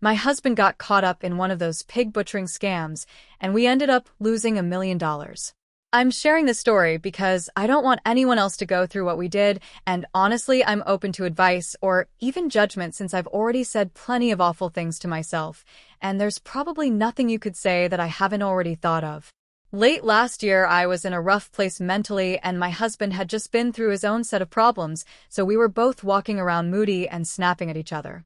My husband got caught up in one of those pig butchering scams, and we ended up losing $1 million. I'm sharing this story because I don't want anyone else to go through what we did, and honestly, I'm open to advice or even judgment since I've already said plenty of awful things to myself, and there's probably nothing you could say that I haven't already thought of. Late last year, I was in a rough place mentally, and my husband had just been through his own set of problems, so we were both walking around moody and snapping at each other.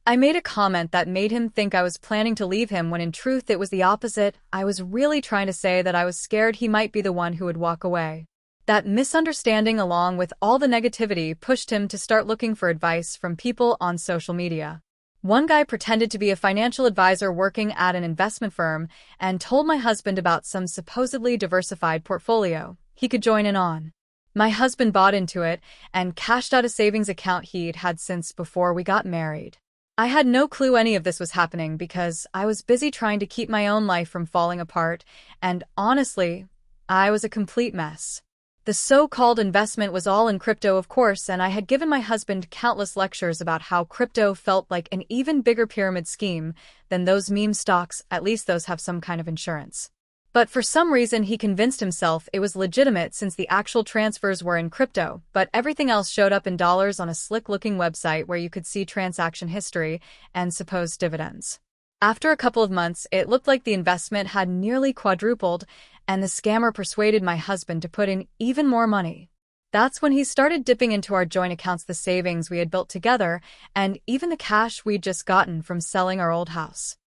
I made a comment that made him think I was planning to leave him when in truth it was the opposite. I was really trying to say that I was scared he might be the one who would walk away. That misunderstanding, along with all the negativity, pushed him to start looking for advice from people on social media. One guy pretended to be a financial advisor working at an investment firm and told my husband about some supposedly diversified portfolio he could join in on. My husband bought into it and cashed out a savings account he'd had since before we got married. I had no clue any of this was happening because I was busy trying to keep my own life from falling apart, and honestly, I was a complete mess. The so-called investment was all in crypto, of course, and I had given my husband countless lectures about how crypto felt like an even bigger pyramid scheme than those meme stocks. At least those have some kind of insurance. But for some reason, he convinced himself it was legitimate since the actual transfers were in crypto, but everything else showed up in dollars on a slick-looking website where you could see transaction history and supposed dividends. After a couple of months, it looked like the investment had nearly quadrupled, and the scammer persuaded my husband to put in even more money. That's when he started dipping into our joint accounts the savings we had built together, and even the cash we'd just gotten from selling our old house.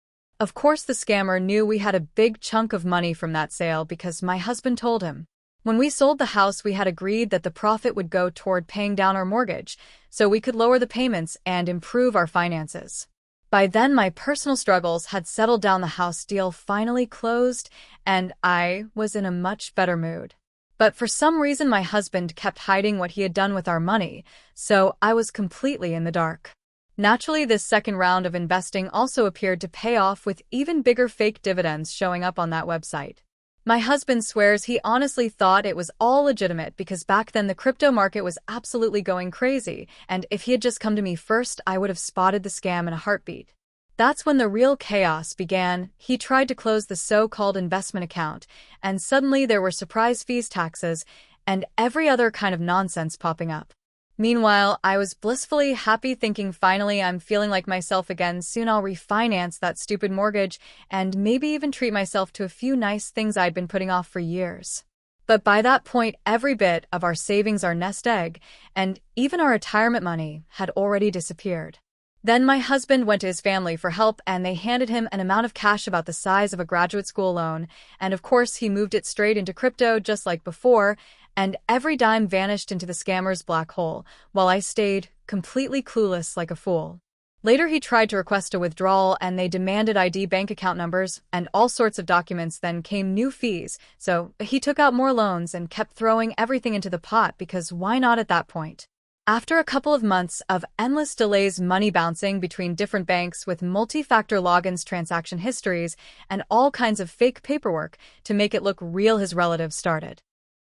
Of course, the scammer knew we had a big chunk of money from that sale because my husband told him. When we sold the house, we had agreed that the profit would go toward paying down our mortgage, so we could lower the payments and improve our finances. By then, my personal struggles had settled down, the house deal finally closed, and I was in a much better mood. But for some reason, my husband kept hiding what he had done with our money, so I was completely in the dark. Naturally, this second round of investing also appeared to pay off with even bigger fake dividends showing up on that website. My husband swears he honestly thought it was all legitimate because back then the crypto market was absolutely going crazy, and if he had just come to me first, I would have spotted the scam in a heartbeat. That's when the real chaos began. He tried to close the so-called investment account, and suddenly there were surprise fees, taxes, and every other kind of nonsense popping up. Meanwhile, I was blissfully happy thinking finally I'm feeling like myself again, soon I'll refinance that stupid mortgage and maybe even treat myself to a few nice things I'd been putting off for years. But by that point, every bit of our savings, our nest egg, and even our retirement money had already disappeared. Then my husband went to his family for help and they handed him an amount of cash about the size of a graduate school loan, and of course he moved it straight into crypto just like before, and every dime vanished into the scammer's black hole, while I stayed completely clueless like a fool. Later he tried to request a withdrawal and they demanded ID, bank account numbers, and all sorts of documents. Then came new fees, so he took out more loans and kept throwing everything into the pot because why not at that point? After a couple of months of endless delays, money bouncing between different banks with multi-factor logins, transaction histories, and all kinds of fake paperwork to make it look real, his relatives started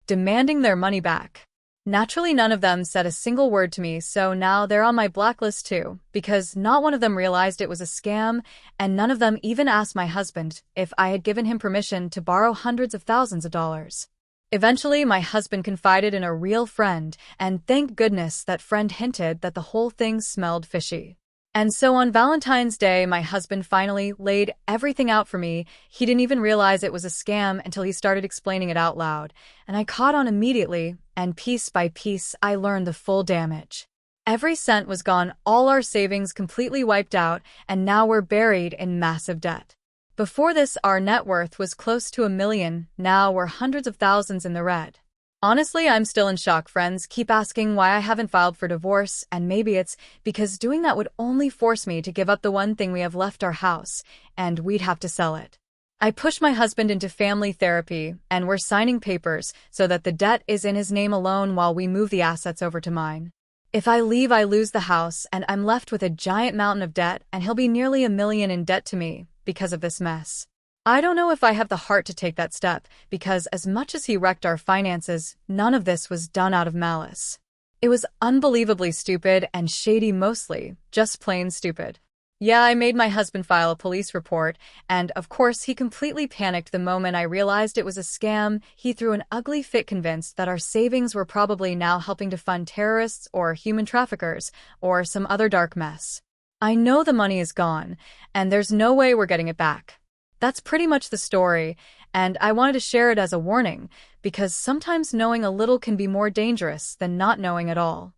demanding their money back. Naturally, none of them said a single word to me, so now they're on my blacklist too, because not one of them realized it was a scam, and none of them even asked my husband if I had given him permission to borrow hundreds of thousands of dollars. Eventually, my husband confided in a real friend, and thank goodness that friend hinted that the whole thing smelled fishy. And so on Valentine's Day, my husband finally laid everything out for me. He didn't even realize it was a scam until he started explaining it out loud, and I caught on immediately, and piece by piece, I learned the full damage. Every cent was gone, all our savings completely wiped out, and now we're buried in massive debt. Before this, our net worth was close to $1 million, now we're hundreds of thousands in the red. Honestly, I'm still in shock. Friends keep asking why I haven't filed for divorce, and maybe it's because doing that would only force me to give up the one thing we have left, our house, and we'd have to sell it. I pushed my husband into family therapy, and we're signing papers so that the debt is in his name alone while we move the assets over to mine. If I leave, I lose the house, and I'm left with a giant mountain of debt, and he'll be nearly $1 million in debt to me because of this mess. I don't know if I have the heart to take that step, because as much as he wrecked our finances, none of this was done out of malice. It was unbelievably stupid and shady, mostly just plain stupid. Yeah, I made my husband file a police report, and of course, he completely panicked the moment I realized it was a scam. He threw an ugly fit convinced that our savings were probably now helping to fund terrorists or human traffickers or some other dark mess. I know the money is gone, and there's no way we're getting it back. That's pretty much the story, and I wanted to share it as a warning, because sometimes knowing a little can be more dangerous than not knowing at all.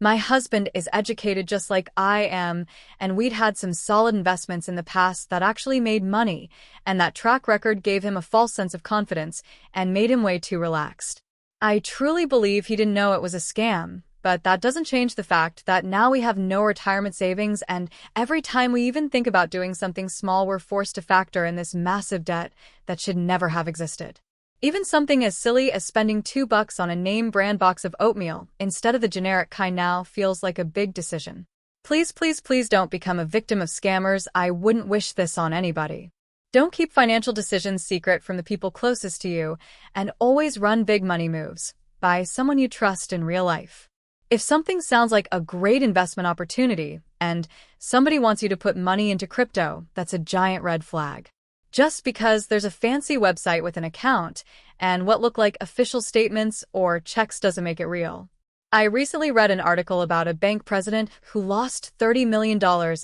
My husband is educated just like I am, and we'd had some solid investments in the past that actually made money, and that track record gave him a false sense of confidence and made him way too relaxed. I truly believe he didn't know it was a scam, but that doesn't change the fact that now we have no retirement savings, and every time we even think about doing something small, we're forced to factor in this massive debt that should never have existed. Even something as silly as spending $2 on a name brand box of oatmeal instead of the generic kind now feels like a big decision. Please, please, please don't become a victim of scammers. I wouldn't wish this on anybody. Don't keep financial decisions secret from the people closest to you, and always run big money moves by someone you trust in real life. If something sounds like a great investment opportunity and somebody wants you to put money into crypto, that's a giant red flag. Just because there's a fancy website with an account and what look like official statements or checks doesn't make it real. I recently read an article about a bank president who lost $30 million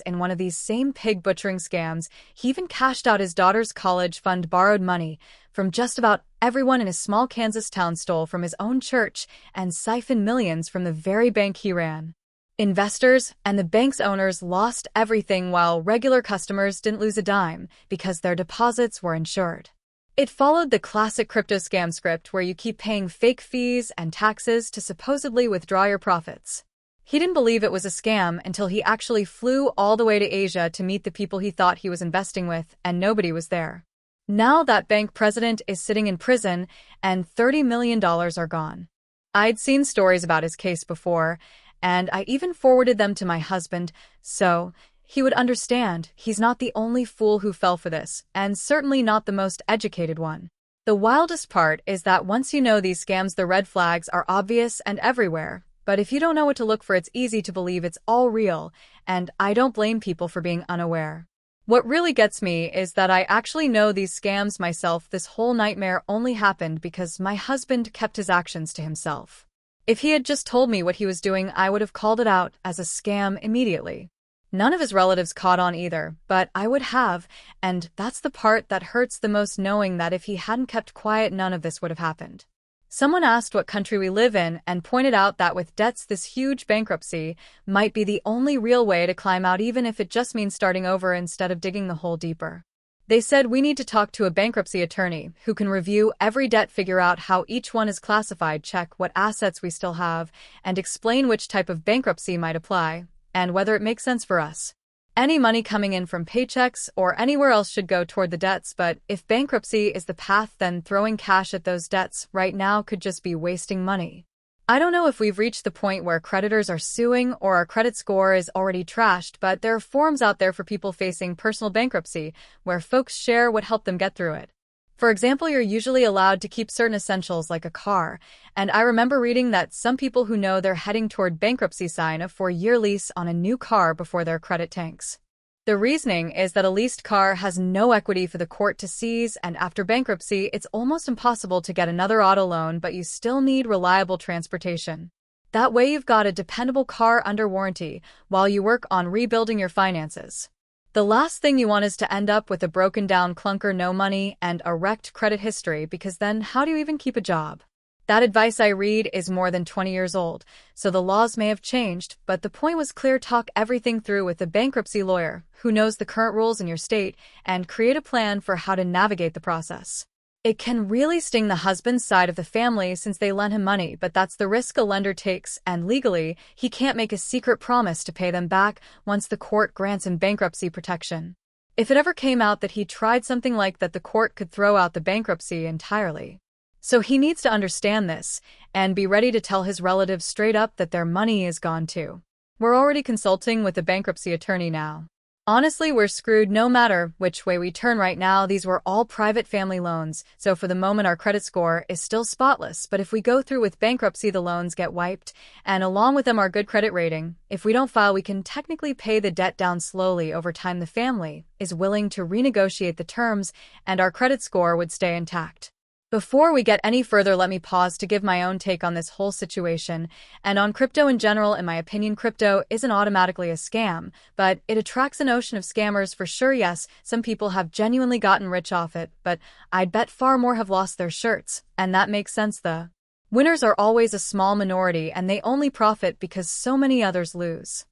in one of these same pig butchering scams. He even cashed out his daughter's college fund borrowed money from just about everyone in his small Kansas town, stole from his own church, and siphoned millions from the very bank he ran. Investors and the bank's owners lost everything while regular customers didn't lose a dime because their deposits were insured. It followed the classic crypto scam script where you keep paying fake fees and taxes to supposedly withdraw your profits. He didn't believe it was a scam until he actually flew all the way to Asia to meet the people he thought he was investing with, and nobody was there. Now that bank president is sitting in prison and $30 million are gone. I'd seen stories about his case before, and I even forwarded them to my husband, so he would understand he's not the only fool who fell for this, and certainly not the most educated one. The wildest part is that once you know these scams, the red flags are obvious and everywhere, but if you don't know what to look for, it's easy to believe it's all real, and I don't blame people for being unaware. What really gets me is that I actually know these scams myself. This whole nightmare only happened because my husband kept his actions to himself. If he had just told me what he was doing, I would have called it out as a scam immediately. None of his relatives caught on either, but I would have, and that's the part that hurts the most, knowing that if he hadn't kept quiet, none of this would have happened. Someone asked what country we live in and pointed out that with debts, this huge bankruptcy might be the only real way to climb out, even if it just means starting over instead of digging the hole deeper. They said we need to talk to a bankruptcy attorney who can review every debt, figure out how each one is classified, check what assets we still have, and explain which type of bankruptcy might apply, and whether it makes sense for us. Any money coming in from paychecks or anywhere else should go toward the debts, but if bankruptcy is the path, then throwing cash at those debts right now could just be wasting money. I don't know if we've reached the point where creditors are suing or our credit score is already trashed, but there are forums out there for people facing personal bankruptcy where folks share what helped them get through it. For example, you're usually allowed to keep certain essentials like a car, and I remember reading that some people who know they're heading toward bankruptcy sign a 4-year lease on a new car before their credit tanks. The reasoning is that a leased car has no equity for the court to seize, and after bankruptcy, it's almost impossible to get another auto loan, but you still need reliable transportation. That way you've got a dependable car under warranty while you work on rebuilding your finances. The last thing you want is to end up with a broken down clunker, no money, and a wrecked credit history, because then how do you even keep a job? That advice I read is more than 20 years old, so the laws may have changed, but the point was clear: talk everything through with a bankruptcy lawyer who knows the current rules in your state and create a plan for how to navigate the process. It can really sting the husband's side of the family since they lent him money, but that's the risk a lender takes, and legally, he can't make a secret promise to pay them back once the court grants him bankruptcy protection. If it ever came out that he tried something like that, the court could throw out the bankruptcy entirely. So he needs to understand this and be ready to tell his relatives straight up that their money is gone too. We're already consulting with a bankruptcy attorney now. Honestly, we're screwed no matter which way we turn right now. These were all private family loans, so for the moment our credit score is still spotless, but if we go through with bankruptcy, the loans get wiped, and along with them our good credit rating. If we don't file, we can technically pay the debt down slowly over time. The family is willing to renegotiate the terms, and our credit score would stay intact. Before we get any further, let me pause to give my own take on this whole situation and on crypto in general. In my opinion, crypto isn't automatically a scam, but it attracts an ocean of scammers for sure. Yes, some people have genuinely gotten rich off it, but I'd bet far more have lost their shirts, and that makes sense. The winners are always a small minority, and they only profit because so many others lose.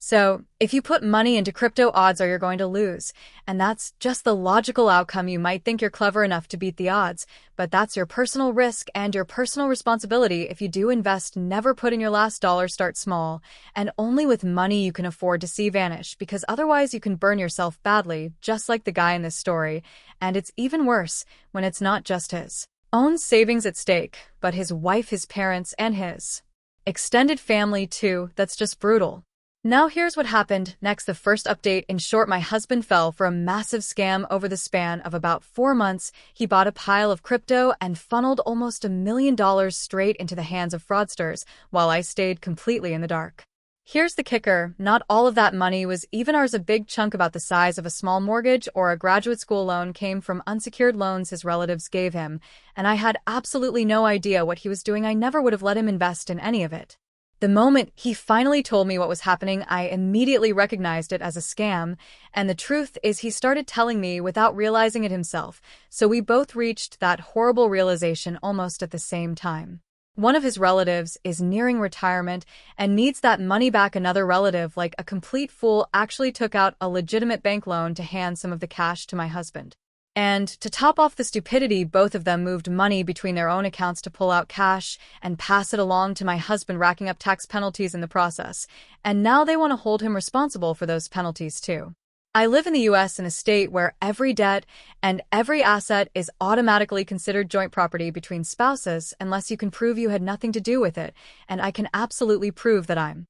So, if you put money into crypto, odds are you're going to lose. And that's just the logical outcome. You might think you're clever enough to beat the odds, but that's your personal risk and your personal responsibility. If you do invest, never put in your last dollar. Start small, and only with money you can afford to see vanish, because otherwise you can burn yourself badly, just like the guy in this story. And it's even worse when it's not just his own savings at stake, but his wife, his parents, and his extended family too. That's just brutal. Now here's what happened next. The first update: in short, my husband fell for a massive scam. Over the span of about 4 months, he bought a pile of crypto and funneled almost $1 million straight into the hands of fraudsters, while I stayed completely in the dark. Here's the kicker: not all of that money was even ours. A big chunk, about the size of a small mortgage or a graduate school loan, came from unsecured loans his relatives gave him, and I had absolutely no idea what he was doing. I never would have let him invest in any of it. The moment he finally told me what was happening, I immediately recognized it as a scam, and the truth is he started telling me without realizing it himself, so we both reached that horrible realization almost at the same time. One of his relatives is nearing retirement and needs that money back. Another relative, like a complete fool, actually took out a legitimate bank loan to hand some of the cash to my husband. And to top off the stupidity, both of them moved money between their own accounts to pull out cash and pass it along to my husband, racking up tax penalties in the process. And now they want to hold him responsible for those penalties too. I live in the US, in a state where every debt and every asset is automatically considered joint property between spouses unless you can prove you had nothing to do with it, and I can absolutely prove that. I'm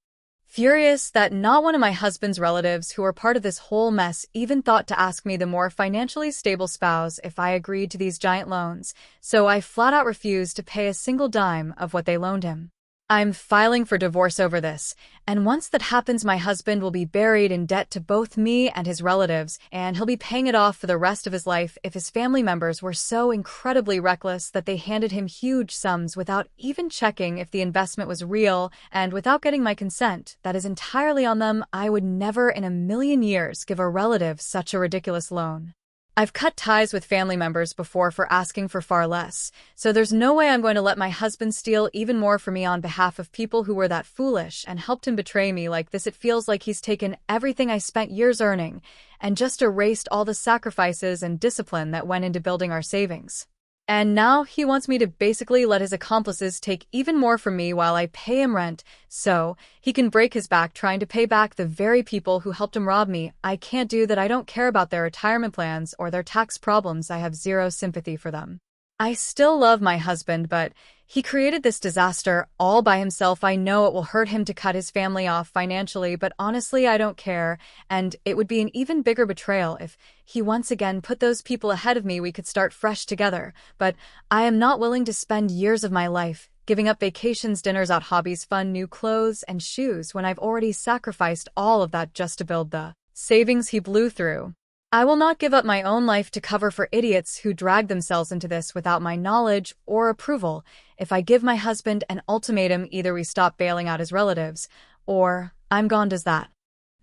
furious that not one of my husband's relatives who are part of this whole mess even thought to ask me, the more financially stable spouse, if I agreed to these giant loans, so I flat out refused to pay a single dime of what they loaned him. I'm filing for divorce over this, and once that happens, my husband will be buried in debt to both me and his relatives, and he'll be paying it off for the rest of his life. If his family members were so incredibly reckless that they handed him huge sums without even checking if the investment was real and without getting my consent, that is entirely on them. I would never in a million years give a relative such a ridiculous loan. I've cut ties with family members before for asking for far less, so there's no way I'm going to let my husband steal even more from me on behalf of people who were that foolish and helped him betray me like this. It feels like he's taken everything I spent years earning and just erased all the sacrifices and discipline that went into building our savings. And now he wants me to basically let his accomplices take even more from me while I pay him rent, so he can break his back trying to pay back the very people who helped him rob me. I can't do that. I don't care about their retirement plans or their tax problems. I have zero sympathy for them. I still love my husband, but he created this disaster all by himself. I know it will hurt him to cut his family off financially, but honestly, I don't care, and it would be an even bigger betrayal if he once again put those people ahead of me. We could start fresh together, but I am not willing to spend years of my life giving up vacations, dinners out, hobbies, fun, new clothes, and shoes when I've already sacrificed all of that just to build the savings he blew through. I will not give up my own life to cover for idiots who drag themselves into this without my knowledge or approval. If I give my husband an ultimatum, either we stop bailing out his relatives, or I'm gone. Does that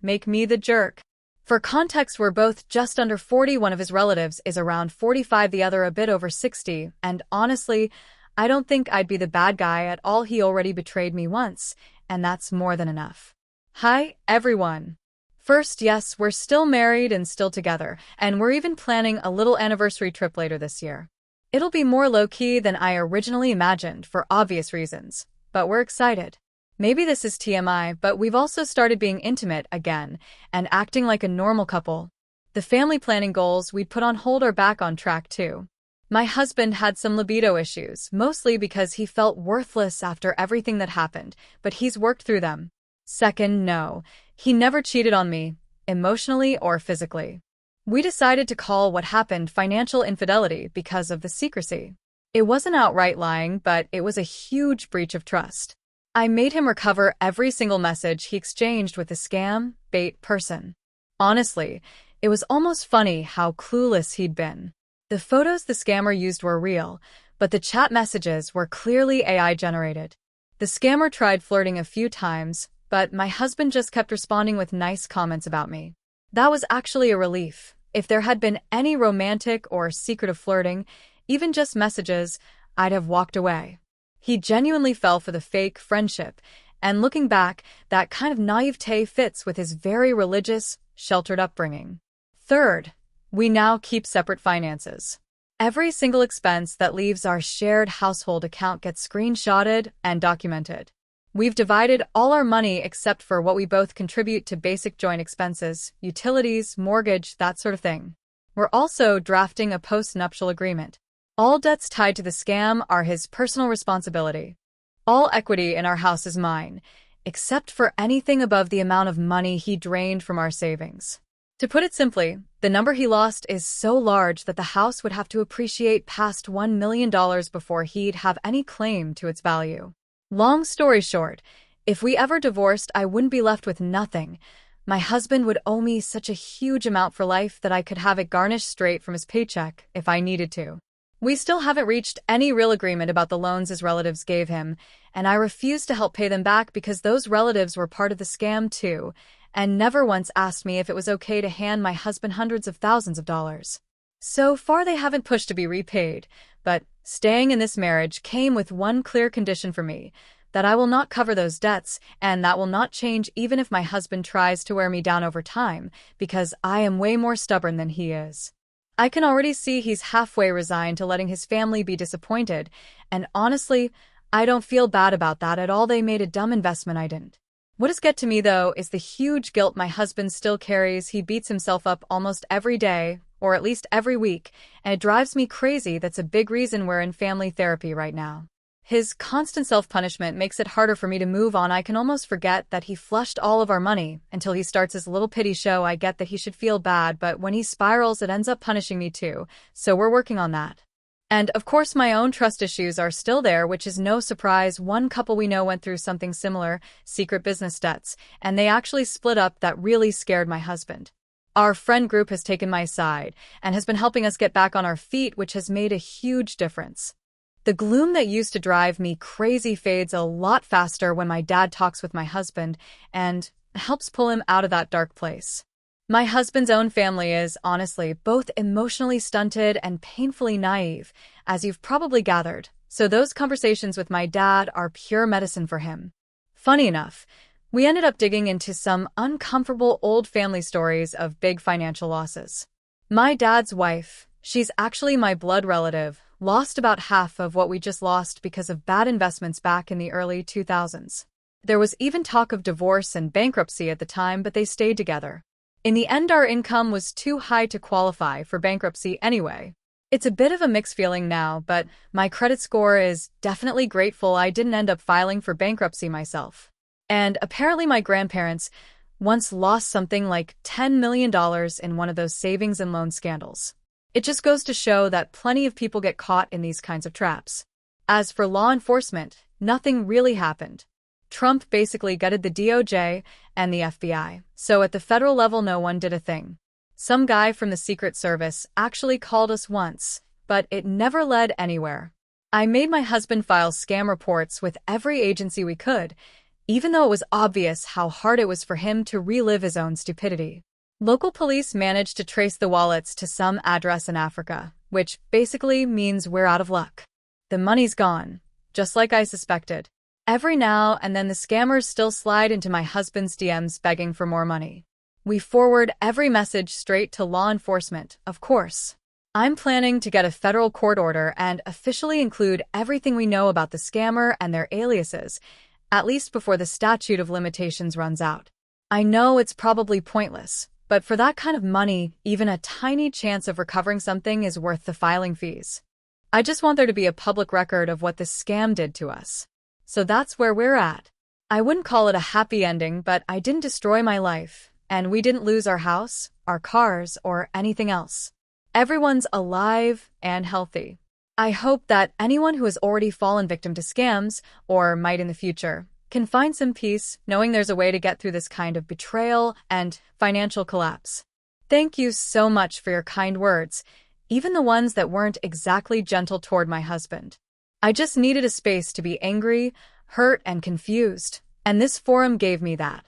make me the jerk? For context, we're both just under 40. One of his relatives is around 45, the other a bit over 60, and honestly, I don't think I'd be the bad guy at all. He already betrayed me once, and that's more than enough. Hi, everyone. First, yes, we're still married and still together, and we're even planning a little anniversary trip later this year. It'll be more low-key than I originally imagined for obvious reasons, but we're excited. Maybe this is TMI, but we've also started being intimate again and acting like a normal couple. The family planning goals we'd put on hold are back on track too. My husband had some libido issues, mostly because he felt worthless after everything that happened, but he's worked through them. Second, no, he never cheated on me. emotionally or physically. We decided to call what happened financial infidelity because of the secrecy. It wasn't outright lying, but it was a huge breach of trust. I made him recover every single message he exchanged with the scam bait person. Honestly, it was almost funny how clueless he'd been. The photos the scammer used were real, but the chat messages were clearly AI-generated. The scammer tried flirting a few times, but my husband just kept responding with nice comments about me. That was actually a relief. If there had been any romantic or secretive flirting, even just messages, I'd have walked away. He genuinely fell for the fake friendship, and looking back, that kind of naivete fits with his very religious, sheltered upbringing. Third, we now keep separate finances. Every single expense that leaves our shared household account gets screenshotted and documented. We've divided all our money except for what we both contribute to basic joint expenses, utilities, mortgage, that sort of thing. We're also drafting a post-nuptial agreement. All debts tied to the scam are his personal responsibility. All equity in our house is mine, except for anything above the amount of money he drained from our savings. To put it simply, the number he lost is so large that the house would have to appreciate past $1 million before he'd have any claim to its value. Long story short, if we ever divorced, I wouldn't be left with nothing. My husband would owe me such a huge amount for life that I could have it garnished straight from his paycheck if I needed to. We still haven't reached any real agreement about the loans his relatives gave him, and I refuse to help pay them back because those relatives were part of the scam too, and never once asked me if it was okay to hand my husband hundreds of thousands of dollars. So far they haven't pushed to be repaid, but staying in this marriage came with one clear condition for me, that I will not cover those debts, and that will not change even if my husband tries to wear me down over time, because I am way more stubborn than he is. I can already see he's halfway resigned to letting his family be disappointed, and honestly, I don't feel bad about that at all. They made a dumb investment, I didn't. What does get to me, though, is the huge guilt my husband still carries. He beats himself up almost every day, or at least every week, and it drives me crazy. That's a big reason we're in family therapy right now. His constant self-punishment makes it harder for me to move on. I can almost forget that he flushed all of our money until he starts his little pity show. I get that he should feel bad, but when he spirals, it ends up punishing me too, so we're working on that. And of course, my own trust issues are still there, which is no surprise. One couple we know went through something similar, secret business debts, and they actually split up. That really scared my husband. Our friend group has taken my side and has been helping us get back on our feet, which has made a huge difference. The gloom that used to drive me crazy fades a lot faster when my dad talks with my husband and helps pull him out of that dark place. My husband's own family is, honestly, both emotionally stunted and painfully naive, as you've probably gathered, so those conversations with my dad are pure medicine for him. Funny enough, we ended up digging into some uncomfortable old family stories of big financial losses. My dad's wife, she's actually my blood relative, lost about half of what we just lost because of bad investments back in the early 2000s. There was even talk of divorce and bankruptcy at the time, but they stayed together. In the end, our income was too high to qualify for bankruptcy anyway. It's a bit of a mixed feeling now, but my credit score is definitely grateful I didn't end up filing for bankruptcy myself. And apparently my grandparents once lost something like $10 million in one of those savings and loan scandals. It just goes to show that plenty of people get caught in these kinds of traps. As for law enforcement, nothing really happened. Trump basically gutted the DOJ and the FBI, so at the federal level no one did a thing. Some guy from the Secret Service actually called us once, but it never led anywhere. I made my husband file scam reports with every agency we could, even though it was obvious how hard it was for him to relive his own stupidity. Local police managed to trace the wallets to some address in Africa, which basically means we're out of luck. The money's gone, just like I suspected. Every now and then the scammers still slide into my husband's DMs begging for more money. We forward every message straight to law enforcement, of course. I'm planning to get a federal court order and officially include everything we know about the scammer and their aliases, at least before the statute of limitations runs out. I know it's probably pointless, but for that kind of money, even a tiny chance of recovering something is worth the filing fees. I just want there to be a public record of what this scam did to us. So that's where we're at. I wouldn't call it a happy ending, but I didn't destroy my life, and we didn't lose our house, our cars, or anything else. Everyone's alive and healthy. I hope that anyone who has already fallen victim to scams, or might in the future, can find some peace knowing there's a way to get through this kind of betrayal and financial collapse. Thank you so much for your kind words, even the ones that weren't exactly gentle toward my husband. I just needed a space to be angry, hurt, and confused, and this forum gave me that.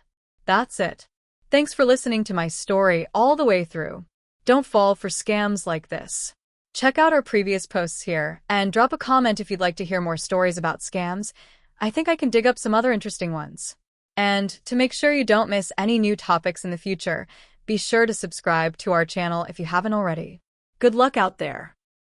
That's it. Thanks for listening to my story all the way through. Don't fall for scams like this. Check out our previous posts here, and drop a comment if you'd like to hear more stories about scams. I think I can dig up some other interesting ones. And to make sure you don't miss any new topics in the future, be sure to subscribe to our channel if you haven't already. Good luck out there.